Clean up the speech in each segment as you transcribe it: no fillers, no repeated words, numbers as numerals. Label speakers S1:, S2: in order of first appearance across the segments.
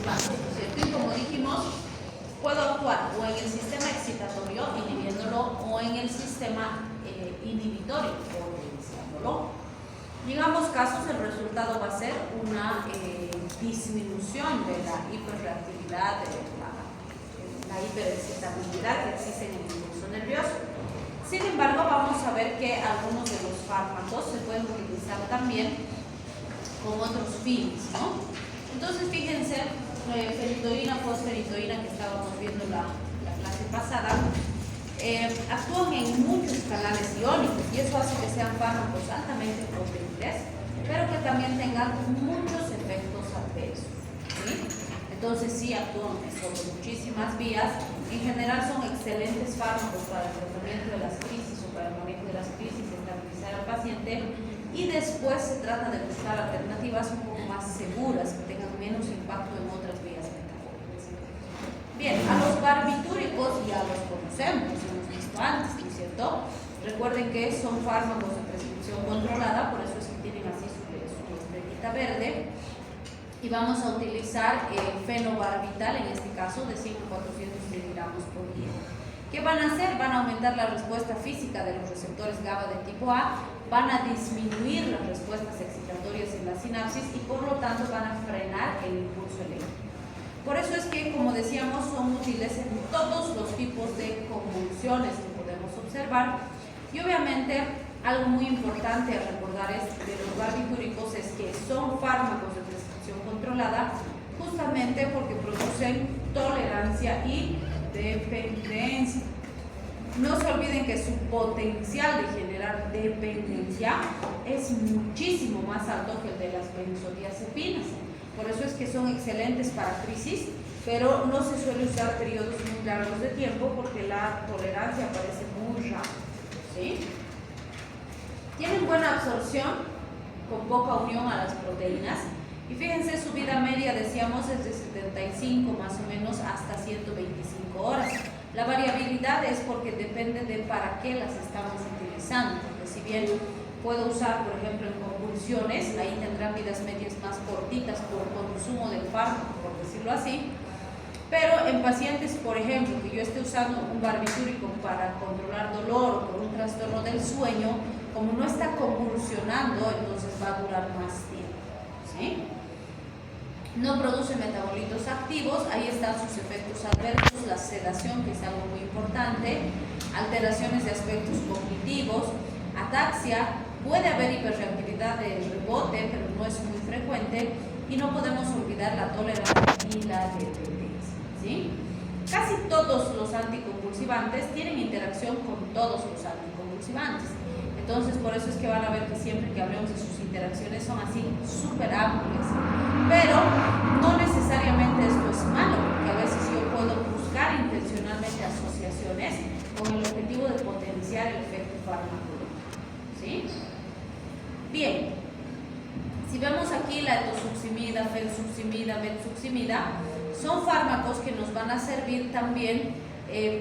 S1: conconjugante, ¿cierto? Y como dijimos, puedo actuar o en el sistema excitatorio, inhibiéndolo, o en el sistema inhibitorio, potenciándolo. Digamos casos, el resultado va a ser una disminución de la hiperreactividad, de la hiperexcitabilidad que existe en el impulso nervioso. Sin embargo, vamos a ver que algunos de los fármacos se pueden utilizar también con otros fines, ¿no? Entonces, fíjense, ferritoína, fosferitoína, que estábamos viendo la clase pasada, actúan en muchos canales iónicos y eso hace que sean fármacos altamente potentes, pero que también tengan muchos efectos adversos, ¿sí? Entonces sí actúan sobre muchísimas vías. En general son excelentes fármacos para el tratamiento de las crisis o para el manejo de las crisis, estabilizar al paciente, y después se trata de buscar alternativas un poco más seguras, que tengan menos impacto en otras vías metabólicas. Bien, a los barbitúricos ya los conocemos, los hemos visto antes, ¿no es cierto? Recuerden que son fármacos de prescripción controlada, por eso es que tienen así su estrellita verde. Y vamos a utilizar fenobarbital, en este caso, de 5 a 400 miligramos por día. ¿Qué van a hacer? Van a aumentar la respuesta física de los receptores GABA de tipo A, van a disminuir las respuestas excitatorias en la sinapsis y por lo tanto van a frenar el impulso eléctrico. Por eso es que, como decíamos, son útiles en todos los tipos de convulsiones que podemos observar. Y obviamente, algo muy importante a recordar de los barbitúricos es que son fármacos de prescripción controlada justamente porque producen tolerancia y dependencia. No se olviden que su potencial de generar dependencia es muchísimo más alto que el de las benzodiazepinas. Por eso es que son excelentes para crisis, pero no se suele usar periodos muy largos de tiempo porque la tolerancia aparece muy rápido, ¿sí? Tienen buena absorción con poca unión a las proteínas y fíjense, su vida media, decíamos, es de 75 más o menos hasta 125 horas. La variabilidad es porque depende de para qué las estamos utilizando, porque si bien puedo usar, por ejemplo, en convulsiones, ahí tendrán vidas medias más cortitas por consumo del fármaco, por decirlo así, pero en pacientes, por ejemplo, que yo esté usando un barbitúrico para controlar dolor o por un trastorno del sueño, como no está convulsionando, entonces va a durar más tiempo, ¿sí? No produce metabolitos activos, ahí están sus efectos adversos, la sedación, que es algo muy importante, alteraciones de aspectos cognitivos, ataxia, puede haber hiperreactividad de rebote, pero no es muy frecuente, y no podemos olvidar la tolerancia y la dependencia, ¿sí? Casi todos los anticonvulsivantes tienen interacción con todos los anticonvulsivantes. Entonces, por eso es que van a ver que siempre que hablemos de sus interacciones son así súper amplias. Pero no necesariamente esto es malo, porque a veces yo puedo buscar intencionalmente asociaciones con el objetivo de potenciar el efecto farmacológico, ¿sí? Bien, si vemos aquí la etosuximida, fensuximida, metsuximida, son fármacos que nos van a servir también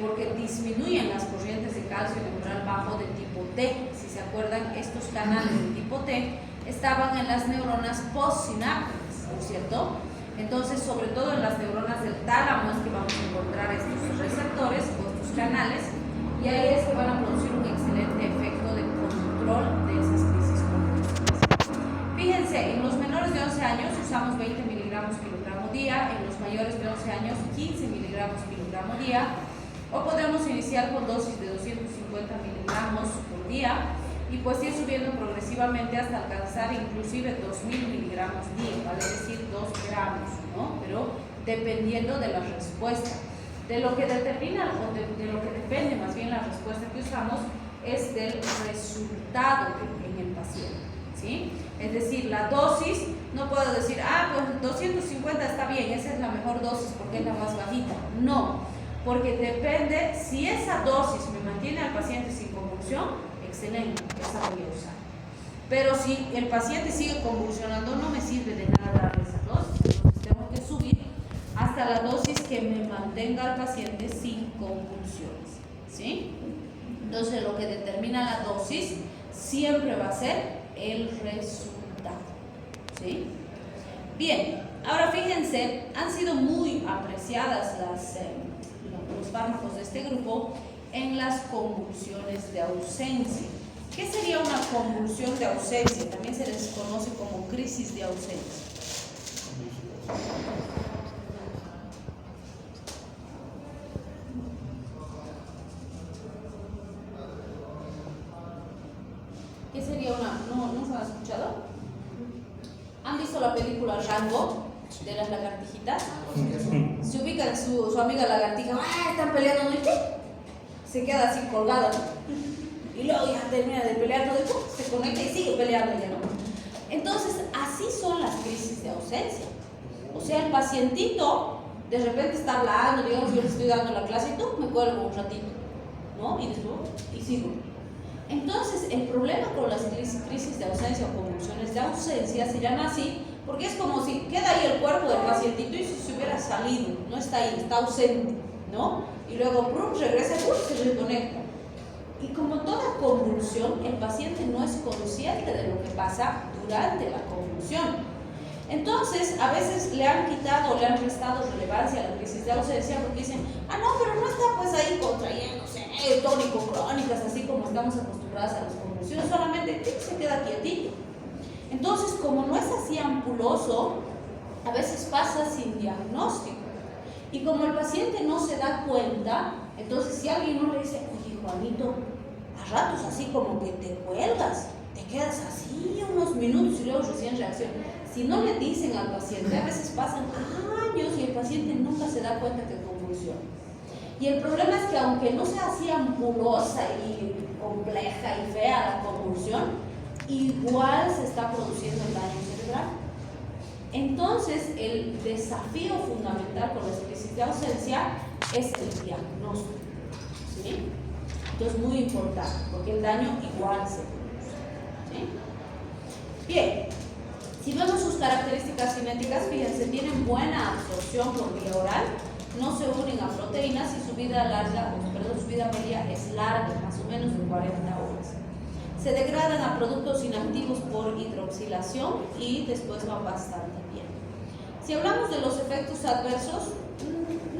S1: porque disminuyen las corrientes de calcio neural bajo de tipo T. Si se acuerdan, estos canales de tipo T estaban en las neuronas postsinápticas, ¿no es cierto? Entonces, sobre todo en las neuronas del tálamo es que vamos a encontrar estos receptores o estos canales, y ahí es que van a producir un excelente efecto de control de esas crisis convulsivas. Fíjense, en los menores de 11 años usamos 20 miligramos kilogramo día, en los mayores de 11 años 15 miligramos kilogramo día, o podemos iniciar con dosis de 250 miligramos por día y pues ir subiendo progresivamente hasta alcanzar inclusive 2000 miligramos día, vale decir 2 gramos, ¿no? Pero dependiendo de la respuesta. De lo que determina o de lo que depende más bien la respuesta que usamos es del resultado en el paciente, ¿sí? Es decir, la dosis, no puedo decir, pues 250 está bien, esa es la mejor dosis porque es la más bajita. No, porque depende, si esa dosis me mantiene al paciente sin convulsión, excelente, esa voy a usar. Pero si el paciente sigue convulsionando, no me sirve de nada darle esa dosis, entonces tengo que subir hasta la dosis que me mantenga al paciente sin convulsiones, ¿sí? Entonces lo que determina la dosis siempre va a ser el resultado, ¿sí? Bien, Ahora fíjense, han sido muy apreciadas los fármacos de este grupo en las convulsiones de ausencia. ¿Qué sería una convulsión de ausencia? También se les conoce como crisis de ausencia. ¿Qué sería una? ¿No se han escuchado? ¿Han visto la película Rango de las lagartijitas? Se ubican su amiga lagartija, ¡ah, están peleando! ¿No? ¿Y qué? Se queda así colgada, ¿no? Y luego ya termina de pelear todo, y se conecta y sigue peleando ya, ¿no? Entonces, así son las crisis de ausencia. O sea, el pacientito de repente está hablando, digamos, yo le estoy dando la clase y tú me cuelgo un ratito, ¿no? Y después, y sigo. Entonces, el problema con las crisis de ausencia o convulsiones de ausencia se llama así porque es como si queda ahí el cuerpo del pacientito y si se hubiera salido, no está ahí, está ausente, ¿no? Y luego, ¡prum!, regresa, ¡prum!, se reconecta. Y como toda convulsión, el paciente no es consciente de lo que pasa durante la convulsión. Entonces, a veces le han quitado o le han restado relevancia a la crisis de ausencia porque dicen, ah, no, pero no está pues ahí contrayéndose, tónico-crónicas, así como estamos acostumbradas a las convulsiones, solamente se queda quietito. Entonces, como no es así ampuloso, a veces pasa sin diagnóstico. Y como el paciente no se da cuenta, entonces si alguien no le dice, oye, Juanito, a ratos así como que te cuelgas, te quedas así unos minutos y luego recién reacciona. Si no le dicen al paciente, a veces pasan años y el paciente nunca se da cuenta que convulsiona. Y el problema es que aunque no sea así ampulosa y compleja y fea la convulsión, igual se está produciendo el daño cerebral. Entonces, el desafío fundamental con las crisis de ausencia es el diagnóstico, ¿sí? Entonces, muy importante, porque el daño igual se produce, ¿sí? Bien, si vemos sus características cinéticas, fíjense, tienen buena absorción por vía oral, no se unen a proteínas y su vida media es larga, más o menos de 40 horas. Se degradan a productos inactivos por hidroxilación y después van bastante bien. Si hablamos de los efectos adversos,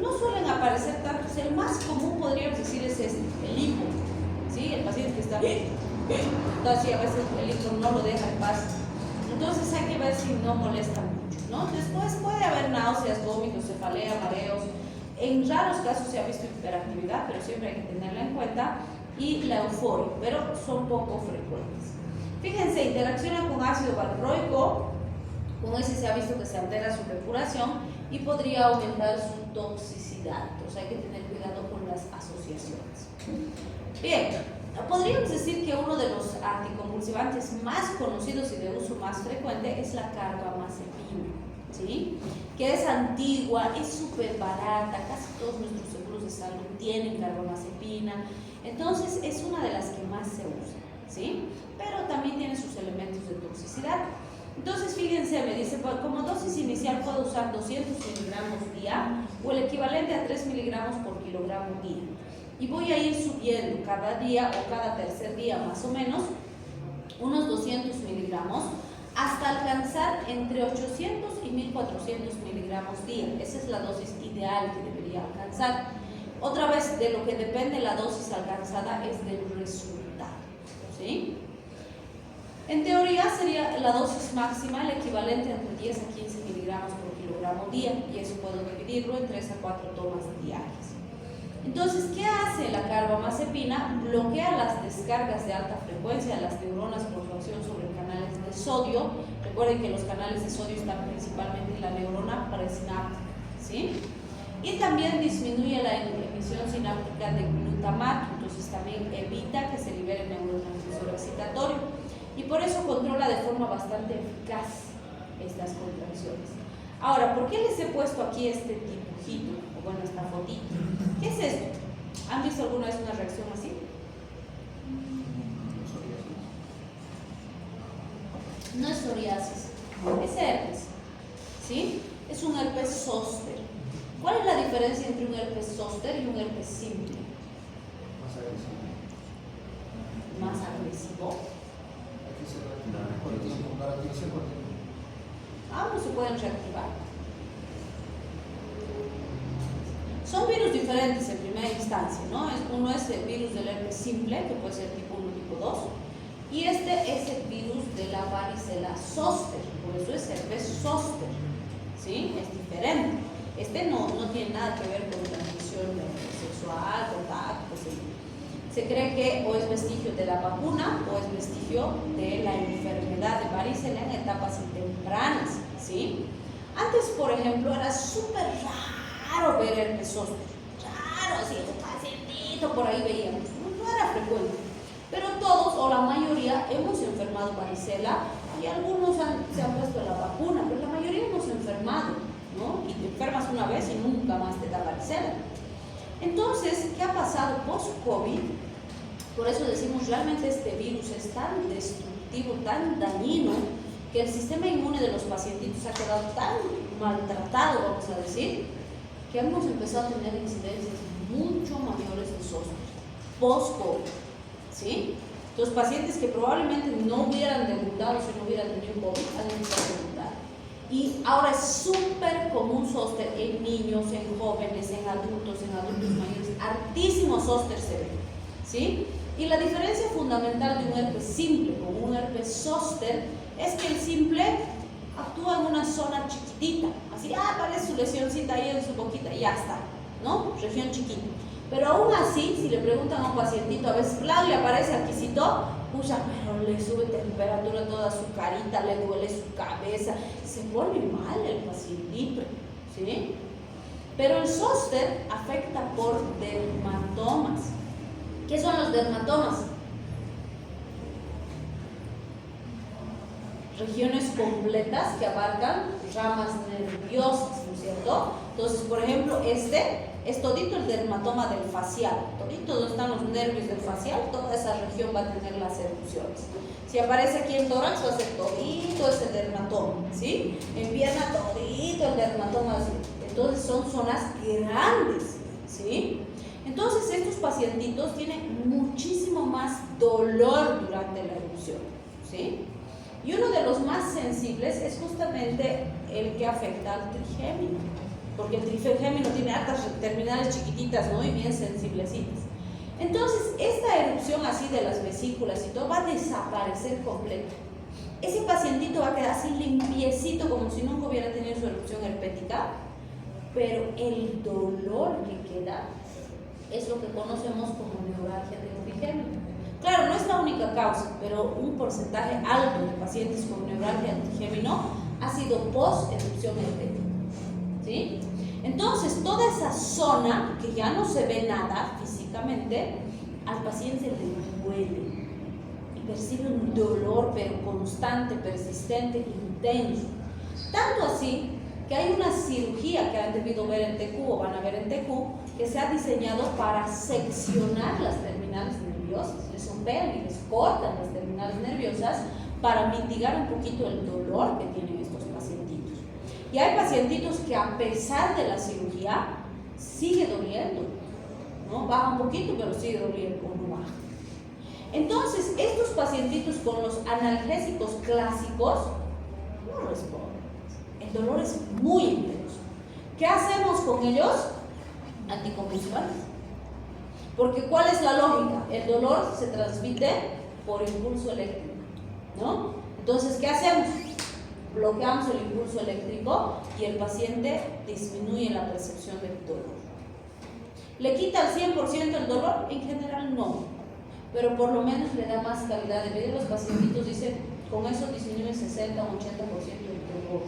S1: no suelen aparecer tantos. El más común, podríamos decir, es este, el hipo, ¿sí? El paciente que está bien, entonces a veces el hipo no lo deja en paz. Entonces hay que ver si no molesta mucho, ¿no? Después puede haber náuseas, vómitos, cefalea, mareos. En raros casos se ha visto hiperactividad, pero siempre hay que tenerla en cuenta. Y la euforia, pero son poco frecuentes. Fíjense, interacciona con ácido valproico, con ese se ha visto que se altera su depuración y podría aumentar su toxicidad. Entonces hay que tener cuidado con las asociaciones. Bien, podríamos decir que uno de los anticonvulsivantes más conocidos y de uso más frecuente es la carbamazepina, ¿sí? Que es antigua, es súper barata, casi todos nuestros seguros de salud tienen carbamazepina. Entonces es una de las que más se usa, ¿sí? Pero también tiene sus elementos de toxicidad. Entonces fíjense, me dice, como dosis inicial puedo usar 200 miligramos día o el equivalente a 3 miligramos por kilogramo día. Y voy a ir subiendo cada día o cada tercer día más o menos unos 200 miligramos hasta alcanzar entre 800 y 1400 miligramos día. Esa es la dosis ideal que debería alcanzar. Otra vez, de lo que depende la dosis alcanzada es del resultado, ¿sí? En teoría sería la dosis máxima el equivalente entre 10 a 15 miligramos por kilogramo día, y eso puedo dividirlo en 3 a 4 tomas diarias. Entonces, ¿qué hace la carbamazepina? Bloquea las descargas de alta frecuencia de las neuronas por su acción sobre canales de sodio. Recuerden que los canales de sodio están principalmente en la neurona presináptica, ¿sí? Y también disminuye la emisión sináptica de glutamato, entonces también evita que se libere neurotransmisor excitatorio y por eso controla de forma bastante eficaz estas contracciones. Ahora, ¿por qué les he puesto aquí este dibujito, o bueno, esta fotito? ¿Qué es esto? ¿Han visto alguna vez una reacción así? No es psoriasis, es herpes, ¿sí? Es un herpes zóster. ¿Cuál es la diferencia entre un herpes zóster y un herpes simple? Más agresivo. Ambos se pueden reactivar. virus diferentes en primera instancia, ¿no? Uno es el virus del herpes simple, que puede ser tipo 1, tipo 2, y este es el virus de la varicela zoster, por eso es herpes zoster, ¿sí? Es diferente. Este no tiene nada que ver con transmisión sexual, contacto, ¿sí? Se cree que o es vestigio de la vacuna o es vestigio de la enfermedad de varicela en etapas tempranas, ¿sí? Antes, por ejemplo, era súper raro ver herpes zoster, raro, así, un pacientito por ahí veíamos, no era frecuente, pero todos o la mayoría hemos enfermado varicela y algunos se han puesto la vacuna, pero la mayoría hemos enfermado, ¿no? Y te enfermas una vez y nunca más te da varicela. Entonces, ¿qué ha pasado post-COVID? Por eso decimos, realmente este virus es tan destructivo, tan dañino, que el sistema inmune de los pacientitos ha quedado tan maltratado, vamos a decir, que hemos empezado a tener incidencias mucho mayores de zoster post-COVID, ¿sí? Los pacientes que probablemente no hubieran debutado si no hubieran tenido COVID, han empezado a debutar. Y ahora es súper común zoster en niños, en jóvenes, en adultos mayores, altísimo zoster se ve, ¿sí? Y la diferencia fundamental de un herpes simple con un herpes zoster es que el simple actúa en una zona chiquitita, así, aparece su lesioncita ahí en su boquita y ya está, ¿no? Región chiquita. Pero aún así, si le preguntan a un pacientito, a veces, claro, le aparece aquícito, pucha, pero le sube temperatura a toda su carita, le duele su cabeza, se pone mal el pacientito, ¿sí? Pero el zoster afecta por dermatomas. ¿Qué son los dermatomas? Regiones completas que abarcan ramas nerviosas, ¿no es cierto? Entonces, por ejemplo, este es todito el dermatoma del facial, todito donde están los nervios del facial, toda esa región va a tener las erupciones. Si aparece aquí en tórax, va a ser todito ese dermatoma, ¿sí? En pierna, todito el dermatoma, ¿sí? Entonces son zonas grandes, ¿sí? Entonces estos pacientitos tienen muchísimo más dolor durante la erupción, ¿sí? Y uno de los más sensibles es justamente el que afecta al trigémino, porque el trigémino tiene hartas terminales chiquititas, ¿no? Y bien sensiblecitas. Entonces, esta erupción así de las vesículas y todo va a desaparecer completo. Ese pacientito va a quedar así limpiecito, como si nunca hubiera tenido su erupción herpética, pero el dolor que queda es lo que conocemos como neuralgia del trigémino. Claro, no es la única causa, pero un porcentaje alto de pacientes con neuralgia del trigémino ha sido post-erupción herpética, ¿sí? Entonces, toda esa zona que ya no se ve nada físicamente, al paciente le duele y percibe un dolor, pero constante, persistente, intenso. Tanto así que hay una cirugía que han debido ver en TQ o van a ver en TQ, que se ha diseñado para seccionar las terminales nerviosas, les operan y les cortan las terminales nerviosas para mitigar un poquito el dolor que tienen estos pacientitos. Y hay pacientitos que a pesar de la cirugía sigue doliendo, ¿no? Baja un poquito, pero sigue doliendo o no baja. Entonces, estos pacientitos con los analgésicos clásicos no responden. El dolor es muy intenso. ¿Qué hacemos con ellos? Anticonvulsivantes. Porque ¿cuál es la lógica? El dolor se transmite por impulso eléctrico, ¿no? Entonces, ¿qué hacemos? Bloqueamos el impulso eléctrico y el paciente disminuye la percepción del dolor. ¿Le quita al 100% el dolor? En general no, pero por lo menos le da más calidad de vida. Los pacientitos dicen, con eso disminuye 60 o 80% del dolor.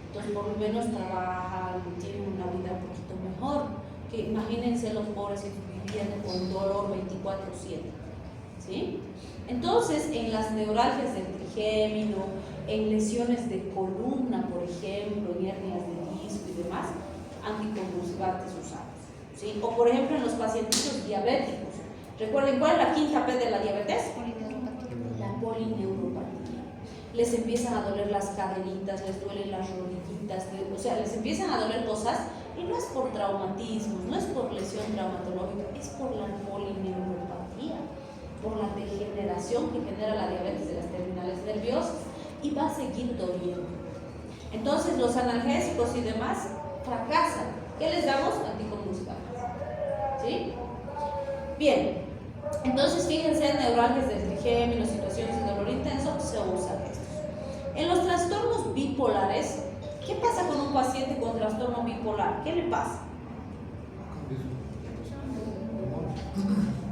S1: Entonces por lo menos trabajan, tienen una vida un poquito mejor. Que imagínense los pobres viviendo con dolor 24/7, ¿sí? Entonces, en las neuralgias del trigémino, en lesiones de columna, por ejemplo, en hernias de disco y demás, anticonvulsivantes usados, ¿sí? O por ejemplo en los pacientitos diabéticos. ¿Recuerden cuál es la quinta P de la diabetes? La polineuropatía. Les empiezan a doler las caderitas, les duelen las rodillitas, o sea, les empiezan a doler cosas. Y no es por traumatismos, no es por lesión traumatológica, es por la polineuropatía, por la degeneración que genera la diabetes de las terminales nerviosas y va a seguir doliendo. Entonces los analgésicos y demás fracasan. ¿Qué les damos? Anticonvulsivantes. ¿Sí? Bien, entonces fíjense, en neuralgias del trigémino, situaciones de dolor intenso, se usan estos. En los trastornos bipolares, ¿qué pasa con un paciente con trastorno bipolar? ¿Qué le pasa?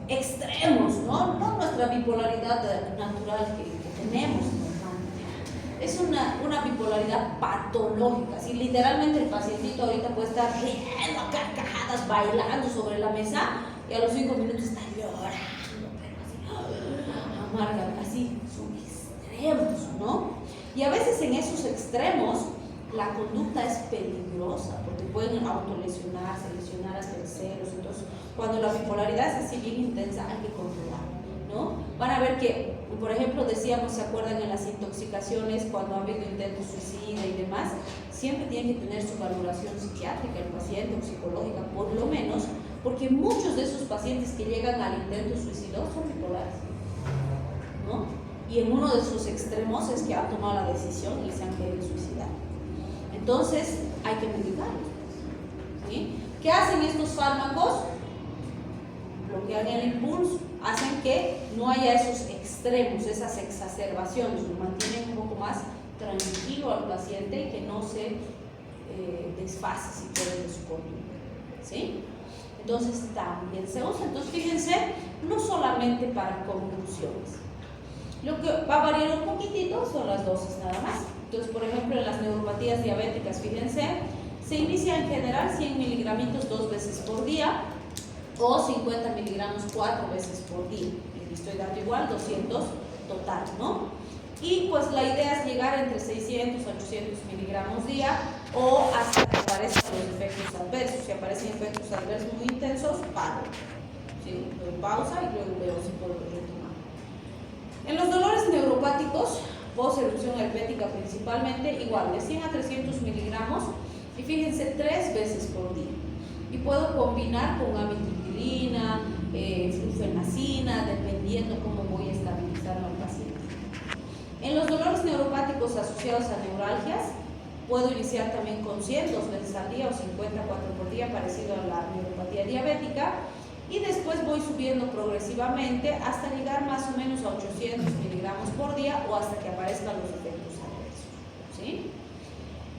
S1: Extremos, ¿no? No nuestra bipolaridad natural que tenemos normalmente. Es una bipolaridad patológica. Si literalmente el pacientito ahorita puede estar riendo a carcajadas, bailando sobre la mesa, y a los 5 minutos está llorando, pero así, amarga, así, son extremos, ¿no? Y a veces en esos extremos la conducta es peligrosa porque pueden autolesionarse, lesionar a terceros. Entonces, cuando la bipolaridad es así bien intensa, hay que controlar, ¿no? Van a ver que, por ejemplo, decíamos, ¿se acuerdan en las intoxicaciones cuando ha habido intentos suicida y demás? Siempre tiene que tener su valoración psiquiátrica el paciente o psicológica, por lo menos, porque muchos de esos pacientes que llegan al intento suicidio son bipolares, ¿no? Y en uno de sus extremos es que han tomado la decisión y se han querido suicidar. Entonces, hay que medicarlos, ¿sí? ¿Qué hacen estos fármacos? Bloquean el impulso, hacen que no haya esos extremos, esas exacerbaciones, lo mantienen un poco más tranquilo al paciente y que no se desfase, si quieren, de su conducta, ¿sí? Entonces también se usa. Entonces fíjense, no solamente para convulsiones. Lo que va a variar un poquitito son las dosis nada más. Entonces, por ejemplo, en las neuropatías diabéticas, fíjense, se inicia en general 100 miligramitos 2 veces por día o 50 miligramos 4 veces por día. Y estoy dando igual 200 total, ¿no? Y pues la idea es llegar entre 600 a 800 miligramos día o hasta que aparezcan los efectos adversos. Si aparecen efectos adversos muy intensos, paro. ¿Sí? Doy pausa y luego veo si puedo retomar. En los dolores neuropáticos, post-erupción herpética principalmente, igual de 100 a 300 miligramos y fíjense 3 veces por día. Y puedo combinar con amitriptilina, flufenacina, dependiendo cómo voy a estabilizar al paciente. En los dolores neuropáticos asociados a neuralgias, puedo iniciar también con 100, 2 veces al día o 50, 4 por día, parecido a la neuropatía diabética. Y después voy subiendo progresivamente hasta llegar más o menos a 800 miligramos por día o hasta que aparezcan los efectos adversos, ¿sí?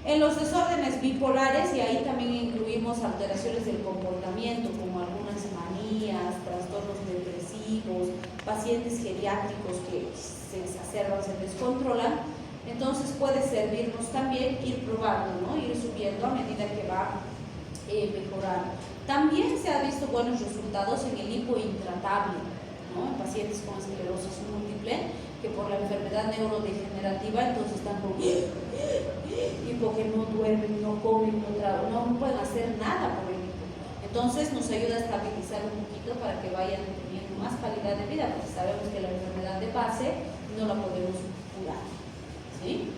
S1: En los desórdenes bipolares, y ahí también incluimos alteraciones del comportamiento como algunas manías, trastornos depresivos, pacientes geriátricos que se exacerban, se descontrolan, entonces puede servirnos también ir probando, ¿no? Ir subiendo a medida que va mejorando. También se ha visto buenos resultados en el hipo intratable, ¿no? En pacientes con esclerosis múltiple, que por la enfermedad neurodegenerativa entonces están con hipo, que no duermen, no comen, no pueden hacer nada por el hipo. Entonces nos ayuda a estabilizar un poquito para que vayan teniendo más calidad de vida, porque sabemos que la enfermedad de base no la podemos curar, ¿sí?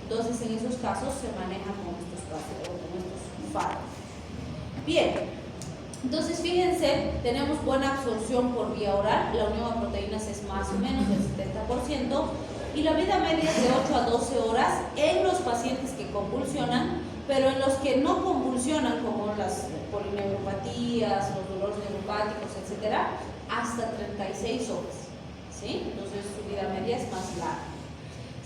S1: Entonces en esos casos se maneja con estos fármacos. Bien. Entonces, fíjense, tenemos buena absorción por vía oral, la unión a proteínas es más o menos del 70% y la vida media es de 8 a 12 horas en los pacientes que convulsionan, pero en los que no convulsionan, como las polineuropatías, los dolores neuropáticos, etcétera, hasta 36 horas, ¿sí? Entonces, su vida media es más larga.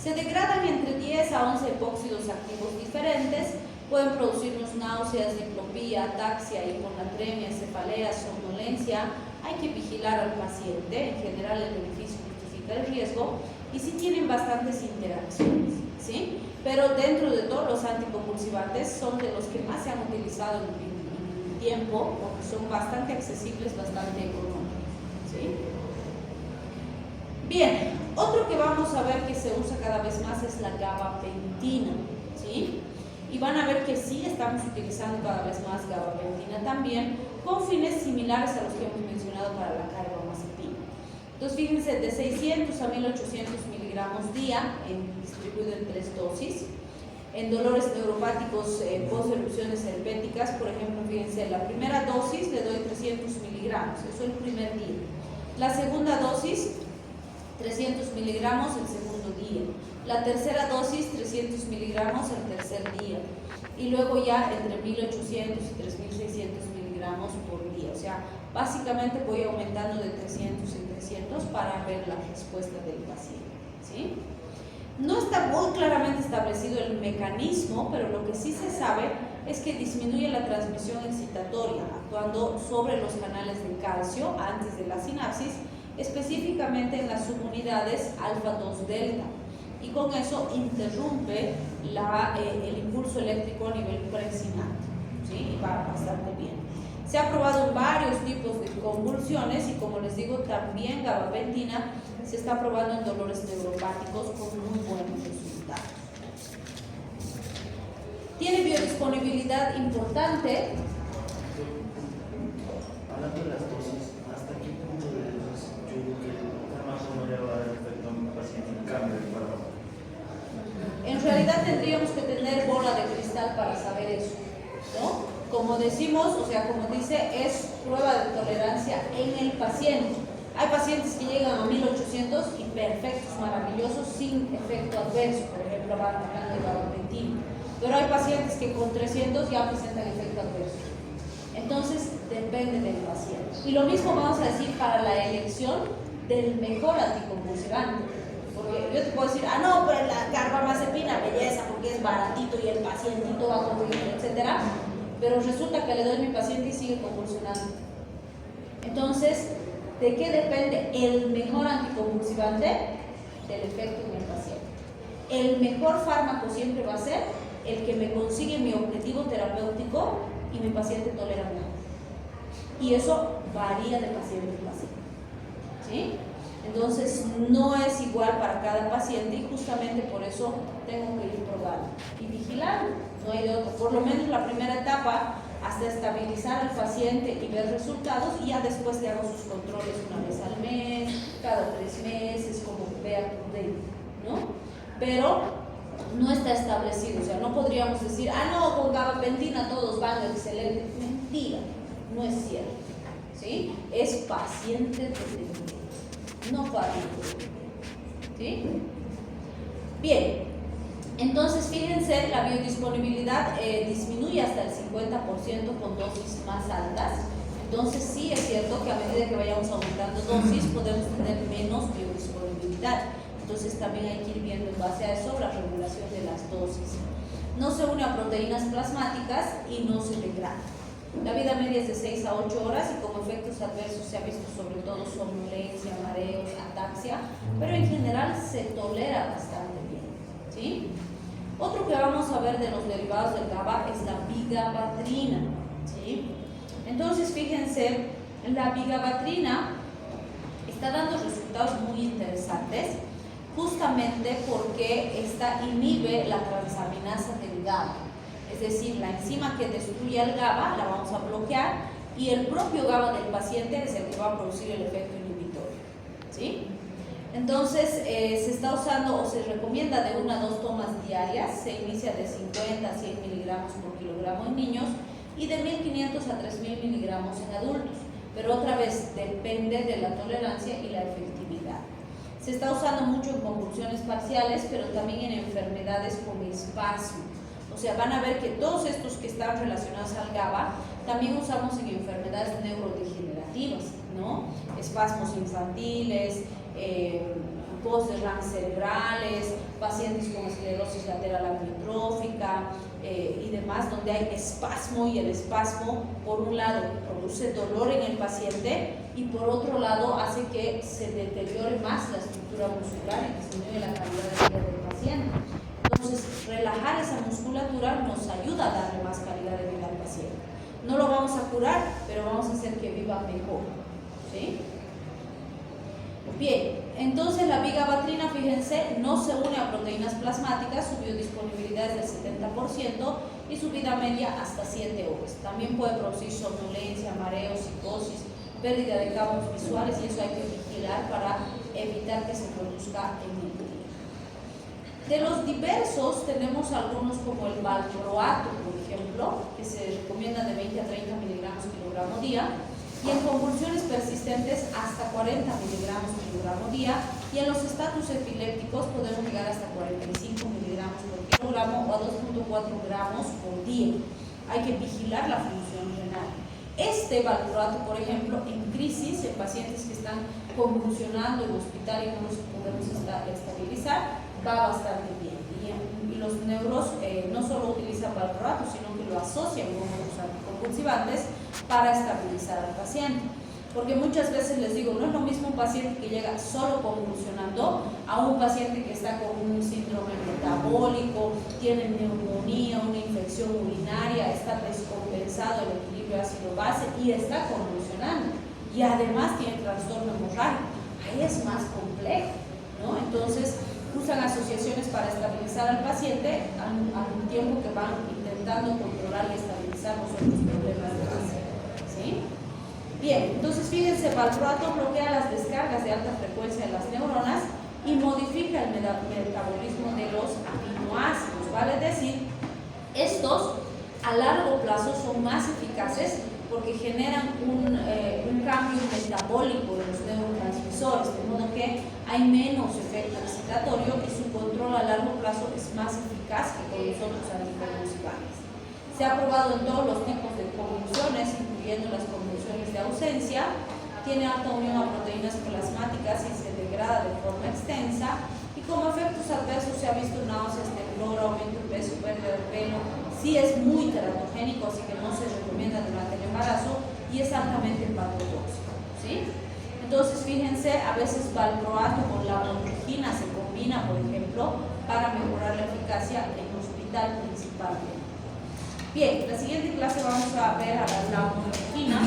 S1: Se degradan entre 10 a 11 epóxidos activos diferentes. Pueden producirnos náuseas, diplopía, ataxia, hiponatremia, cefalea, somnolencia. Hay que vigilar al paciente. En general, el beneficio justifica el riesgo. Y sí tienen bastantes interacciones, ¿sí? Pero dentro de todos los anticonvulsivantes son de los que más se han utilizado en tiempo, porque son bastante accesibles, bastante económicos, ¿sí? Bien, otro que vamos a ver que se usa cada vez más es la gabapentina, ¿sí? Y van a ver que sí estamos utilizando cada vez más gabapentina también, con fines similares a los que hemos mencionado para la carbamazepina. Entonces, fíjense, de 600 a 1800 miligramos día, distribuido en 3 dosis. En dolores neuropáticos post-erupciones herpéticas, por ejemplo, fíjense, la primera dosis le doy 300 miligramos, eso el primer día. La segunda dosis, 300 miligramos el segundo día. La tercera dosis, 300 miligramos el tercer día. Y luego ya entre 1800 y 3600 miligramos miligramos por día. O sea, básicamente voy aumentando de 300 en 300 para ver la respuesta del paciente, ¿sí? No está muy claramente establecido el mecanismo, pero lo que sí se sabe es que disminuye la transmisión excitatoria, actuando sobre los canales de calcio antes de la sinapsis, específicamente en las subunidades alfa-2 delta, y con eso interrumpe el impulso eléctrico a nivel presináptico, ¿sí? Y va bastante bien. Se ha probado en varios tipos de convulsiones y, como les digo, también gabapentina se está probando en dolores neuropáticos con muy buenos resultados. Tiene biodisponibilidad importante.
S2: Hablando de las dosis, ¿hasta qué punto de dosis yo digo que el fármaco no le va a dar efecto a mi paciente en cambio del fármaco?
S1: En realidad tendríamos que tener bola de cristal para saber eso, ¿no? Como decimos, o sea, como dice, es prueba de tolerancia en el paciente. Hay pacientes que llegan a 1800 y perfectos, maravillosos, sin efecto adverso, por ejemplo, hablando de gabapentina. Pero hay pacientes que con 300 ya presentan efecto adverso. Entonces, depende del paciente. Y lo mismo vamos a decir para la elección del mejor anticonvulsivante. Porque yo te puedo decir, no, pues la carbamazepina, belleza, porque es baratito y el pacientito va a convivir, etcétera. Pero resulta que le doy a mi paciente y sigue convulsionando. Entonces, ¿de qué depende el mejor anticonvulsivante? Del efecto en el paciente. El mejor fármaco siempre va a ser el que me consigue mi objetivo terapéutico y mi paciente tolera mejor. Y eso varía de paciente en paciente, ¿sí? Entonces, no es igual para cada paciente y justamente por eso tengo que ir probando y vigilando. No hay de otro. Por lo menos la primera etapa, hasta estabilizar al paciente y ver resultados, y ya después le hago sus controles una vez al mes, cada 3 meses, como vea prudente, ¿no? Pero no está establecido, o sea, no podríamos decir, no, con gabapentina todos van excelente. Mentira, no es cierto, ¿sí? Es paciente dependiente, no paciente, ¿sí? Bien. Entonces, fíjense, la biodisponibilidad disminuye hasta el 50% con dosis más altas. Entonces, sí es cierto que a medida que vayamos aumentando dosis, podemos tener menos biodisponibilidad. Entonces, también hay que ir viendo en base a eso la regulación de las dosis. No se une a proteínas plasmáticas y no se degrada. La vida media es de 6 a 8 horas y como efectos adversos se ha visto sobre todo somnolencia, mareos, ataxia, pero en general se tolera bastante bien, ¿sí? Otro que vamos a ver de los derivados del GABA es la vigabatrina, ¿sí? Entonces, fíjense, la vigabatrina está dando resultados muy interesantes justamente porque esta inhibe la transaminasa del GABA. Es decir, la enzima que destruye el GABA la vamos a bloquear y el propio GABA del paciente es el que va a producir el efecto inhibitorio, ¿sí? Entonces, se está usando o se recomienda de 1 a 2 tomas diarias. Se inicia de 50 a 100 miligramos por kilogramo en niños y de 1500 a 3000 miligramos en adultos. Pero otra vez, depende de la tolerancia y la efectividad. Se está usando mucho en convulsiones parciales, pero también en enfermedades con espasmo. O sea, van a ver que todos estos que están relacionados al GABA también usamos en enfermedades neurodegenerativas, ¿no? Espasmos infantiles, post-derrames cerebrales, pacientes con esclerosis lateral amiotrófica y demás, donde hay espasmo, y el espasmo, por un lado, produce dolor en el paciente y por otro lado hace que se deteriore más la estructura muscular y disminuye la calidad de vida del paciente. Entonces, relajar esa musculatura nos ayuda a darle más calidad de vida al paciente. No lo vamos a curar, pero vamos a hacer que viva mejor, ¿sí? Bien, entonces la vigabatrina, fíjense, no se une a proteínas plasmáticas, su biodisponibilidad es del 70% y su vida media hasta 7 horas. También puede producir somnolencia, mareos, psicosis, pérdida de campos visuales, y eso hay que vigilar para evitar que se produzca en el día. De los diversos tenemos algunos como el valproato, por ejemplo, que se recomienda de 20 a 30 miligramos kilogramo día, y en convulsiones persistentes hasta 40 miligramos kilogramo día, y en los estatus epilépticos podemos llegar hasta 45 miligramos por kilogramo o a 2.4 gramos por día. Hay que vigilar la función renal. Este valproato, por ejemplo, en crisis, en pacientes que están convulsionando en hospital y no los podemos estabilizar, va bastante bien. Y los neuros no solo utilizan valproato, sino que lo asocian con los anticonvulsivantes para estabilizar al paciente. Porque muchas veces les digo, no es lo mismo un paciente que llega solo convulsionando a un paciente que está con un síndrome metabólico, tiene neumonía, una infección urinaria, está descompensado el equilibrio ácido-base y está convulsionando. Y además tiene trastorno hemorrágico. Ahí es más complejo, ¿no? Entonces, usan asociaciones para estabilizar al paciente al tiempo que van intentando controlar y estabilizar los otros problemas de base, ¿sí? Bien, entonces fíjense, valproato bloquea las descargas de alta frecuencia de las neuronas y modifica el metabolismo de los aminoácidos, vale decir, estos a largo plazo son más eficaces porque generan un cambio metabólico de los neurotransmisores, de modo que hay menos efecto excitatorio y su control a largo plazo es más eficaz que con los otros anticonvulsivantes. Se ha probado en todos los tipos de convulsiones, incluyendo las convulsiones de ausencia, tiene alta unión a proteínas plasmáticas y se degrada de forma extensa, y como efectos adversos se ha visto náuseas, temblor, aumento de peso, pérdida de pelo. Sí es muy teratogénico, así que no se recomienda durante el embarazo y es altamente hepatotóxico, ¿sí? Entonces, fíjense, a veces valproato con lamotrigina se combina, por ejemplo, para mejorar la eficacia en hospital principalmente. Bien, en la siguiente clase vamos a ver a la lamotrigina.